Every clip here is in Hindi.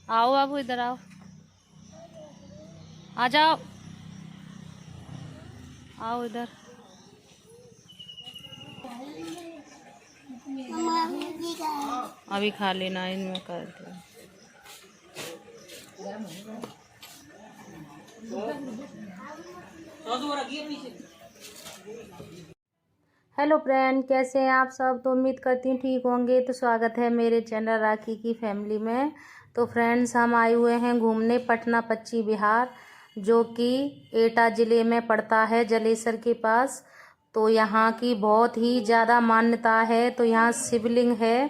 आओ बाबू, इधर आओ, आ जाओ, आओ इधर। अभी खा लेना, इनमें कर दो। हेलो फ्रेंड, कैसे हैं आप सब? तो उम्मीद करती हूँ ठीक होंगे। तो स्वागत है मेरे चैनल राखी की फैमिली में। तो फ्रेंड्स, हम आए हुए हैं घूमने पटना पश्चिम बिहार, जो कि एटा ज़िले में पड़ता है, जलेसर के पास। तो यहाँ की बहुत ही ज़्यादा मान्यता है। तो यहाँ शिवलिंग है।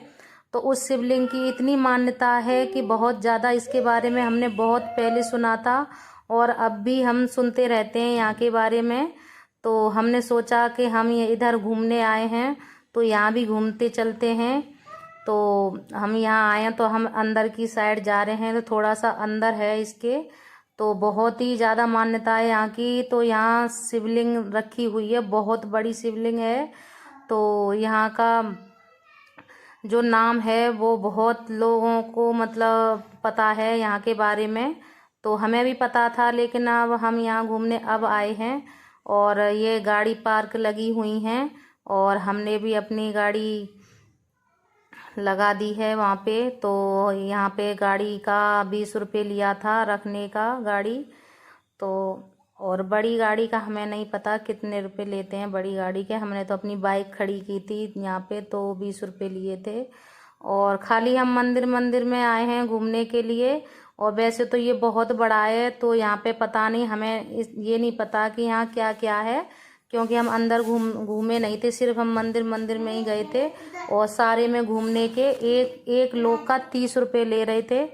तो उस शिवलिंग की इतनी मान्यता है कि बहुत ज़्यादा, इसके बारे में हमने बहुत पहले सुना था और अब भी हम सुनते रहते हैं यहाँ के बारे में। तो हमने सोचा कि हम ये इधर घूमने आए हैं तो यहाँ भी घूमते चलते हैं। तो हम यहाँ आए हैं, तो हम अंदर की साइड जा रहे हैं। तो थोड़ा सा अंदर है इसके, तो बहुत ही ज़्यादा मान्यता है यहाँ की। तो यहाँ शिवलिंग रखी हुई है, बहुत बड़ी शिवलिंग है। तो यहाँ का जो नाम है वो बहुत लोगों को मतलब पता है यहाँ के बारे में। तो हमें भी पता था, लेकिन अब हम यहाँ घूमने अब आए हैं। और ये गाड़ी पार्क लगी हुई हैं और हमने भी अपनी गाड़ी लगा दी है वहाँ पे। तो यहाँ पे गाड़ी का 20 रुपये लिया था रखने का गाड़ी। तो और बड़ी गाड़ी का हमें नहीं पता कितने रुपए लेते हैं बड़ी गाड़ी के। हमने तो अपनी बाइक खड़ी की थी यहाँ पे, तो 20 रुपये लिए थे। और खाली हम मंदिर में आए हैं घूमने के लिए। और वैसे तो ये बहुत बड़ा है, तो यहाँ पे पता नहीं, हमें ये नहीं पता कि यहाँ क्या क्या है, क्योंकि हम अंदर घूमे नहीं थे, सिर्फ हम मंदिर में ही गए थे। और सारे में घूमने के एक एक लोग का 30 रुपये ले रहे थे।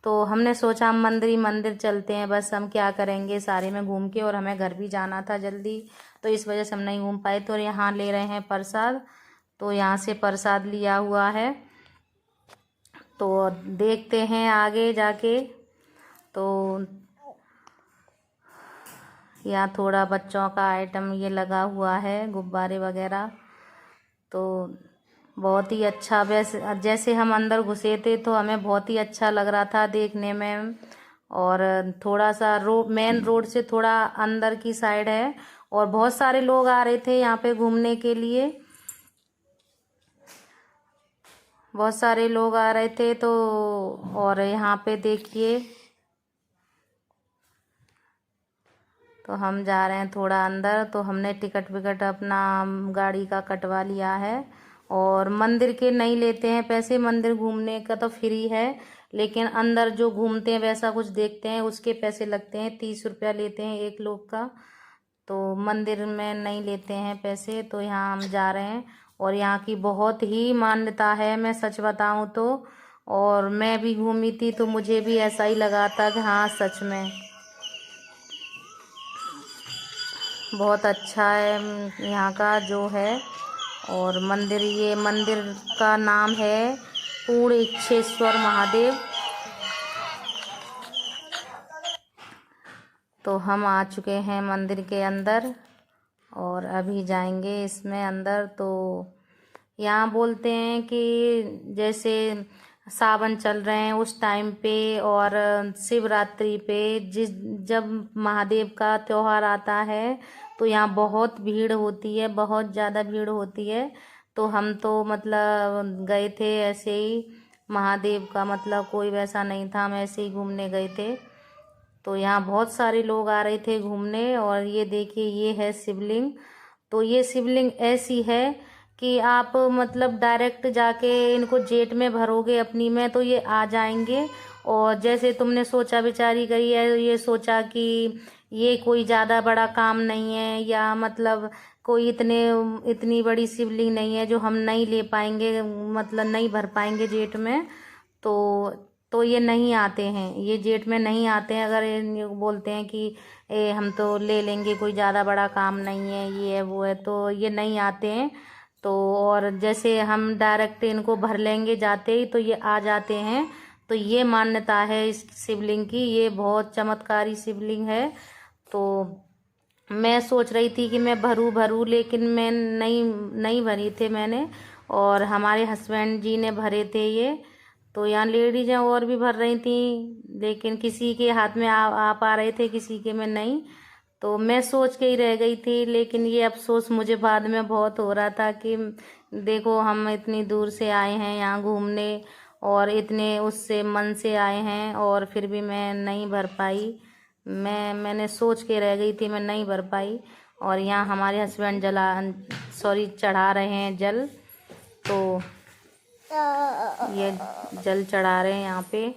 तो हमने सोचा हम मंदिर चलते हैं, बस हम क्या करेंगे सारे में घूम के, और हमें घर भी जाना था जल्दी, तो इस वजह से हम नहीं घूम पाए। तो यहाँ ले रहे हैं प्रसाद, तो यहाँ से प्रसाद लिया हुआ है। तो देखते हैं आगे जाके। तो यहाँ थोड़ा बच्चों का आइटम ये लगा हुआ है, गुब्बारे वगैरह। तो बहुत ही अच्छा, वैसे जैसे हम अंदर घुसे थे तो हमें बहुत ही अच्छा लग रहा था देखने में। और थोड़ा सा मेन रोड से थोड़ा अंदर की साइड है, और बहुत सारे लोग आ रहे थे यहाँ पे घूमने के लिए, बहुत सारे लोग आ रहे थे। तो और यहाँ पे देखिए, तो हम जा रहे हैं थोड़ा अंदर। तो हमने टिकट विकट अपना गाड़ी का कटवा लिया है। और मंदिर के नहीं लेते हैं पैसे, मंदिर घूमने का तो फ्री है, लेकिन अंदर जो घूमते हैं वैसा कुछ देखते हैं उसके पैसे लगते हैं, 30 रुपया लेते हैं एक लोग का। तो मंदिर में नहीं लेते हैं पैसे। तो यहाँ हम जा रहे हैं, और यहाँ की बहुत ही मान्यता है, मैं सच बताऊँ तो। और मैं भी घूमी थी तो मुझे भी ऐसा ही लगा था कि हाँ सच में बहुत अच्छा है यहाँ का जो है। और मंदिर, ये मंदिर का नाम है पूर्णेश्वर महादेव। तो हम आ चुके हैं मंदिर के अंदर, और अभी जाएंगे इसमें अंदर। तो यहाँ बोलते हैं कि जैसे सावन चल रहे हैं उस टाइम पे, और शिवरात्रि पे, जब महादेव का त्योहार आता है तो यहाँ बहुत भीड़ होती है, बहुत ज़्यादा भीड़ होती है। तो हम तो मतलब गए थे ऐसे ही, महादेव का मतलब कोई वैसा नहीं था, हम ऐसे ही घूमने गए थे। तो यहाँ बहुत सारे लोग आ रहे थे घूमने। और ये देखिए, ये है शिवलिंग। तो ये शिवलिंग ऐसी है कि आप मतलब डायरेक्ट जाके इनको जेट में भरोगे अपनी में तो ये आ जाएंगे। और जैसे तुमने सोचा विचारी करी है, ये सोचा कि ये कोई ज़्यादा बड़ा काम नहीं है, या मतलब कोई इतनी बड़ी शिवलिंग नहीं है जो हम नहीं ले पाएंगे, मतलब नहीं भर पाएंगे जेट में। तो तो ये नहीं आते हैं, ये जेठ में नहीं आते हैं। अगर ये बोलते हैं कि हम तो ले लेंगे, कोई ज़्यादा बड़ा काम नहीं है, ये है वो है, तो ये नहीं आते हैं। तो और जैसे हम डायरेक्ट इनको भर लेंगे जाते ही, तो ये आ जाते हैं। तो ये मान्यता है इस शिवलिंग की, ये बहुत चमत्कारी शिवलिंग है। तो मैं सोच रही थी कि मैं भरूँ, लेकिन मैं नहीं भरी थे मैंने, और हमारे हस्बैंड जी ने भरे थे ये। तो यहाँ लेडीजें और भी भर रही थी, लेकिन किसी के हाथ में आ पा रहे थे, किसी के में नहीं। तो मैं सोच के ही रह गई थी, लेकिन ये अफसोस मुझे बाद में बहुत हो रहा था कि देखो हम इतनी दूर से आए हैं यहाँ घूमने, और इतने उससे मन से आए हैं, और फिर भी मैं नहीं भर पाई। मैंने सोच के रह गई थी, मैं नहीं भर पाई। और यहाँ हमारे हस्बैंड चढ़ा रहे हैं जल। तो ये जल चढ़ा रहे हैं यहाँ पे।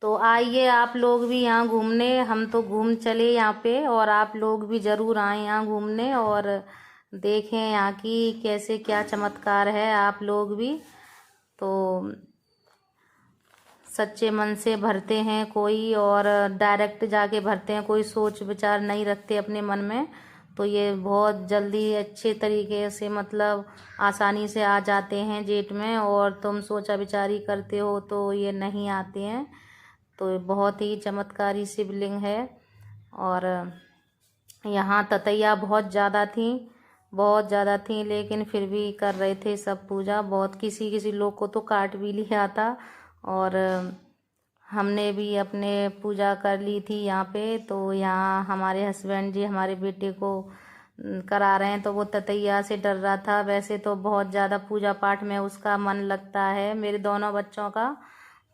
तो आइए आप लोग भी यहाँ घूमने, हम तो घूम चले यहाँ पे, और आप लोग भी ज़रूर आए यहाँ घूमने और देखें यहाँ की कैसे क्या चमत्कार है। आप लोग भी तो सच्चे मन से भरते हैं कोई, और डायरेक्ट जाके भरते हैं, कोई सोच विचार नहीं रखते अपने मन में। तो ये बहुत जल्दी अच्छे तरीके से, मतलब आसानी से आ जाते हैं जेठ में। और तुम सोचा विचारी करते हो तो ये नहीं आते हैं। तो बहुत ही चमत्कारी शिवलिंग है। और यहाँ ततैया बहुत ज़्यादा थी, लेकिन फिर भी कर रहे थे सब पूजा। बहुत किसी लोग को तो काट भी लिया था, और हमने भी अपने पूजा कर ली थी यहाँ पे। तो यहाँ हमारे हस्बैंड जी हमारे बेटे को करा रहे हैं, तो वो ततैया से डर रहा था। वैसे तो बहुत ज़्यादा पूजा पाठ में उसका मन लगता है, मेरे दोनों बच्चों का।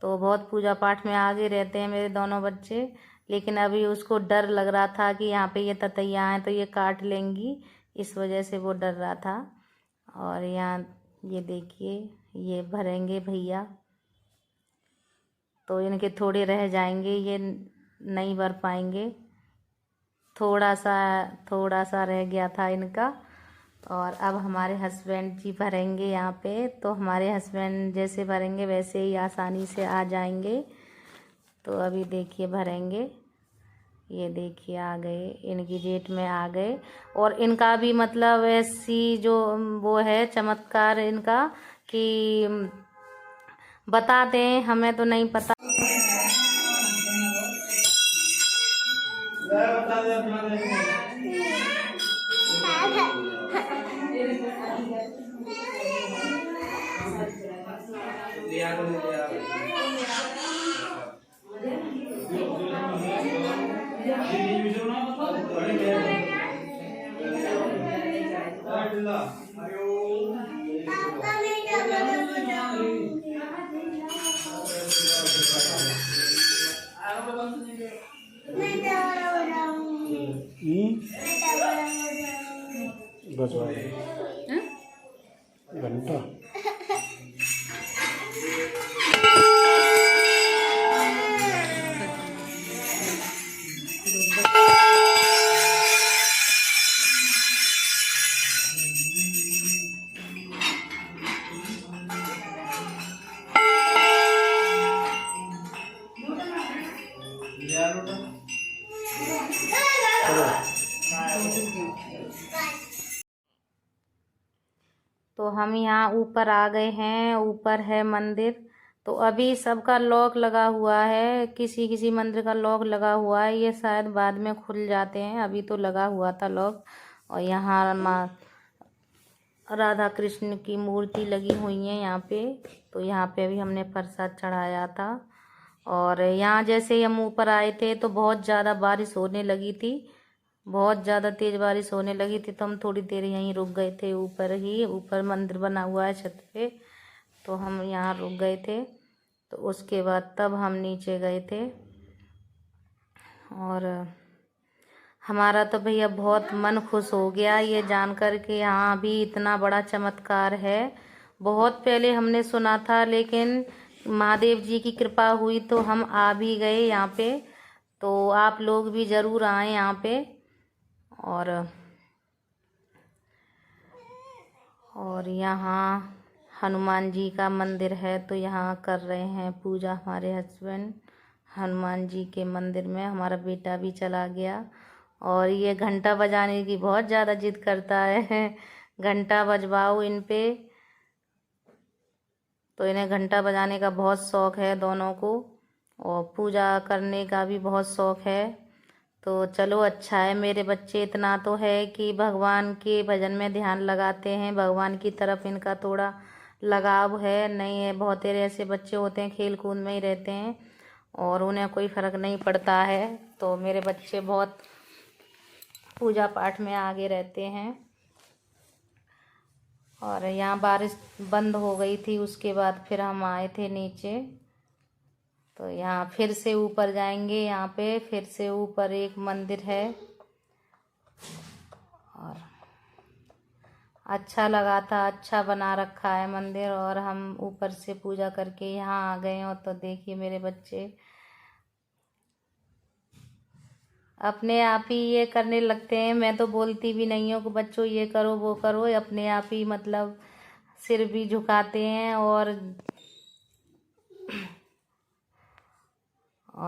तो बहुत पूजा पाठ में आगे रहते हैं मेरे दोनों बच्चे, लेकिन अभी उसको डर लग रहा था कि यहाँ पे ये ततैया हैं तो ये काट लेंगी, इस वजह से वो डर रहा था। और यहाँ ये देखिए, ये भरेंगे भैया, तो इनके थोड़े रह जाएंगे, ये नहीं भर पाएंगे। थोड़ा सा रह गया था इनका। और अब हमारे हस्बैंड जी भरेंगे यहाँ पे। तो हमारे हस्बैंड जैसे भरेंगे वैसे ही आसानी से आ जाएंगे। तो अभी देखिए भरेंगे, ये देखिए आ गए, इनकी जेठ में आ गए। और इनका भी मतलब ऐसी जो वो है चमत्कार इनका कि बता दें, हमें तो नहीं पता। घंटा तो हम यहाँ ऊपर आ गए हैं, ऊपर है मंदिर। तो अभी सबका लॉक लगा हुआ है, किसी किसी मंदिर का लॉक लगा हुआ है, ये शायद बाद में खुल जाते हैं, अभी तो लगा हुआ था लॉक। और यहाँ माँ राधा कृष्ण की मूर्ति लगी हुई है यहाँ पे। तो यहाँ पे अभी हमने प्रसाद चढ़ाया था। और यहाँ जैसे हम ऊपर आए थे तो बहुत ज़्यादा बारिश होने लगी थी, बहुत ज़्यादा तेज़ बारिश होने लगी थी। तो हम थोड़ी देर यहीं रुक गए थे, ऊपर मंदिर बना हुआ है छत पे, तो हम यहाँ रुक गए थे। तो उसके बाद तब हम नीचे गए थे। और हमारा तो भैया बहुत मन खुश हो गया ये जानकर कि यहाँ भी इतना बड़ा चमत्कार है। बहुत पहले हमने सुना था, लेकिन महादेव जी की कृपा हुई तो हम आ भी गए यहाँ पे। तो आप लोग भी ज़रूर आएँ यहाँ पे। और यहाँ हनुमान जी का मंदिर है, तो यहाँ कर रहे हैं पूजा हमारे हस्बैंड हनुमान जी के मंदिर में। हमारा बेटा भी चला गया और ये घंटा बजाने की बहुत ज़्यादा जिद करता है घंटा बजवाओ इन पे। तो इन्हें घंटा बजाने का बहुत शौक़ है दोनों को, और पूजा करने का भी बहुत शौक़ है। तो चलो अच्छा है, मेरे बच्चे इतना तो है कि भगवान के भजन में ध्यान लगाते हैं, भगवान की तरफ इनका थोड़ा लगाव है। नहीं है, बहुत सारे ऐसे बच्चे होते हैं खेल कूद में ही रहते हैं और उन्हें कोई फ़र्क नहीं पड़ता है। तो मेरे बच्चे बहुत पूजा पाठ में आगे रहते हैं। और यहाँ बारिश बंद हो गई थी, उसके बाद फिर हम आए थे नीचे। तो यहाँ फिर से ऊपर जाएंगे, यहाँ पे फिर से ऊपर एक मंदिर है और अच्छा लगा था, अच्छा बना रखा है मंदिर। और हम ऊपर से पूजा करके यहाँ आ गए। और तो देखिए मेरे बच्चे अपने आप ही ये करने लगते हैं, मैं तो बोलती भी नहीं हूँ कि बच्चों ये करो वो करो, अपने आप ही मतलब सिर भी झुकाते हैं। और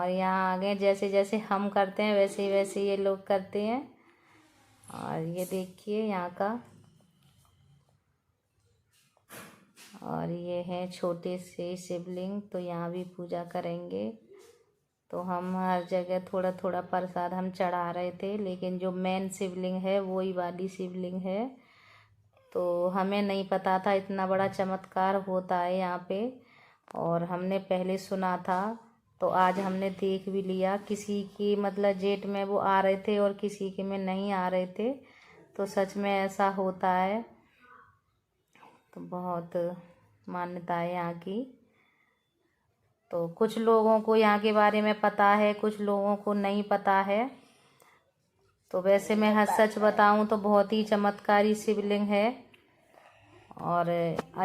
यहाँ आगे जैसे जैसे हम करते हैं वैसे वैसे ये लोग करते हैं। और ये देखिए यहाँ का, और ये हैं छोटे से शिवलिंग, तो यहाँ भी पूजा करेंगे। तो हम हर जगह थोड़ा थोड़ा प्रसाद हम चढ़ा रहे थे, लेकिन जो मेन शिवलिंग है वही वाली शिवलिंग है। तो हमें नहीं पता था इतना बड़ा चमत्कार होता है यहाँ पे, और हमने पहले सुना था। तो आज हमने देख भी लिया, किसी की मतलब जेठ में वो आ रहे थे और किसी के में नहीं आ रहे थे। तो सच में ऐसा होता है। तो बहुत मान्यता है यहाँ की। तो कुछ लोगों को यहाँ के बारे में पता है, कुछ लोगों को नहीं पता है। तो वैसे मैं सच बताऊँ तो बहुत ही चमत्कारी शिवलिंग है। और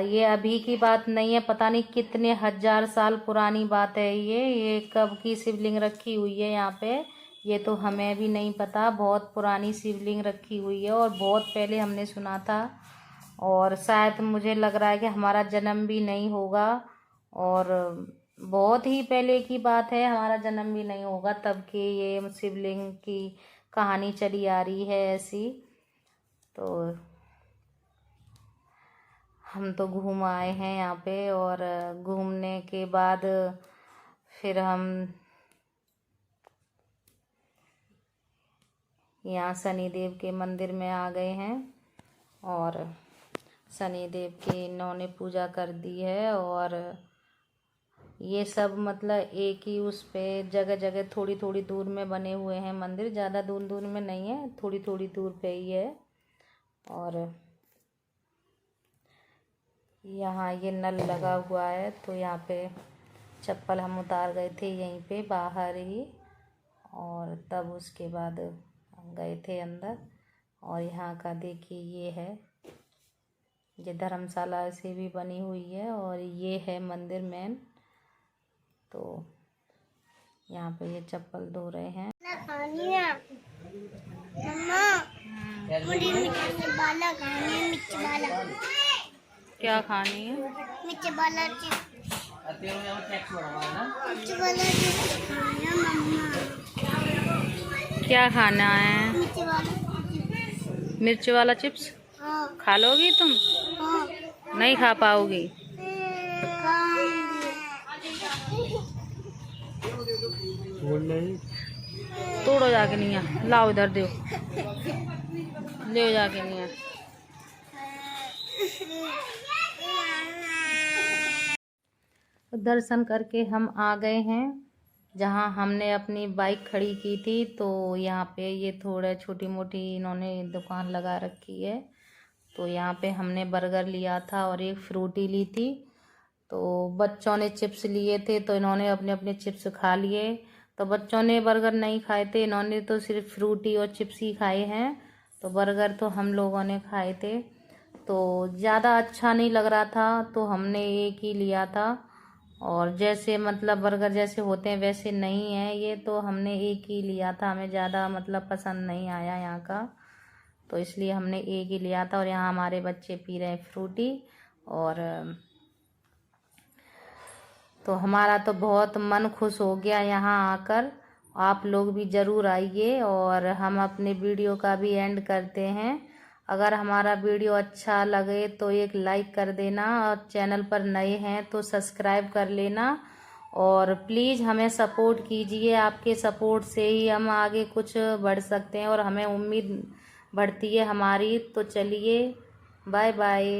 ये अभी की बात नहीं है, पता नहीं कितने हजार साल पुरानी बात है। ये कब की शिवलिंग रखी हुई है यहाँ पे, ये तो हमें भी नहीं पता। बहुत पुरानी शिवलिंग रखी हुई है और बहुत पहले हमने सुना था। और शायद मुझे लग रहा है कि हमारा जन्म भी नहीं होगा, और बहुत ही पहले की बात है, हमारा जन्म भी नहीं होगा तब की ये शिवलिंग की कहानी चली आ रही है ऐसी। तो हम तो घूम आए हैं यहाँ पे, और घूमने के बाद फिर हम यहाँ शनिदेव के मंदिर में आ गए हैं। और शनिदेव की इन्होंने पूजा कर दी है। और ये सब मतलब एक ही उस पे जगह जगह थोड़ी थोड़ी दूर में बने हुए हैं मंदिर, ज़्यादा दूर दूर में नहीं है, थोड़ी थोड़ी दूर पे ही है। और यहाँ ये नल लगा हुआ है, तो यहाँ पे चप्पल हम उतार गए थे यहीं पे बाहर ही, और तब उसके बाद हम गए थे अंदर। और यहाँ का देखिए ये है, ये धर्मशाला से भी बनी हुई है, और ये है मंदिर मेन। तो यहाँ पे ये चप्पल धो रहे हैं। क्या खानी है? क्या खाना है? मिर्च वाला चिप्स खा लोगी तुम? नहीं खा पाओगी। तोड़ो जाके नहीं है, लाओ इधर दो, ले जाके नहीं है। दर्शन करके हम आ गए हैं जहाँ हमने अपनी बाइक खड़ी की थी। तो यहाँ पे ये थोड़ा छोटी मोटी इन्होंने दुकान लगा रखी है। तो यहाँ पे हमने बर्गर लिया था और एक फ्रूटी ली थी। तो बच्चों ने चिप्स लिए थे, तो इन्होंने अपने अपने चिप्स खा लिए। तो बच्चों ने बर्गर नहीं खाए थे, इन्होंने तो सिर्फ फ्रूटी और चिप्स ही खाए हैं। तो बर्गर तो हम लोगों ने खाए थे। तो ज़्यादा अच्छा नहीं लग रहा था, तो हमने एक ही लिया था। और जैसे मतलब बर्गर जैसे होते हैं वैसे नहीं है ये, तो हमने एक ही लिया था। हमें ज़्यादा मतलब पसंद नहीं आया यहाँ का, तो इसलिए हमने एक ही लिया था। और यहाँ हमारे बच्चे पी रहे हैं फ्रूटी, और तो हमारा तो बहुत मन खुश हो गया यहाँ आकर। आप लोग भी ज़रूर आइए। और हम अपने वीडियो का भी एंड करते हैं। अगर हमारा वीडियो अच्छा लगे तो एक लाइक कर देना, और चैनल पर नए हैं तो सब्सक्राइब कर लेना। और प्लीज़ हमें सपोर्ट कीजिए, आपके सपोर्ट से ही हम आगे कुछ बढ़ सकते हैं और हमें उम्मीद बढ़ती है हमारी। तो चलिए, बाय बाय।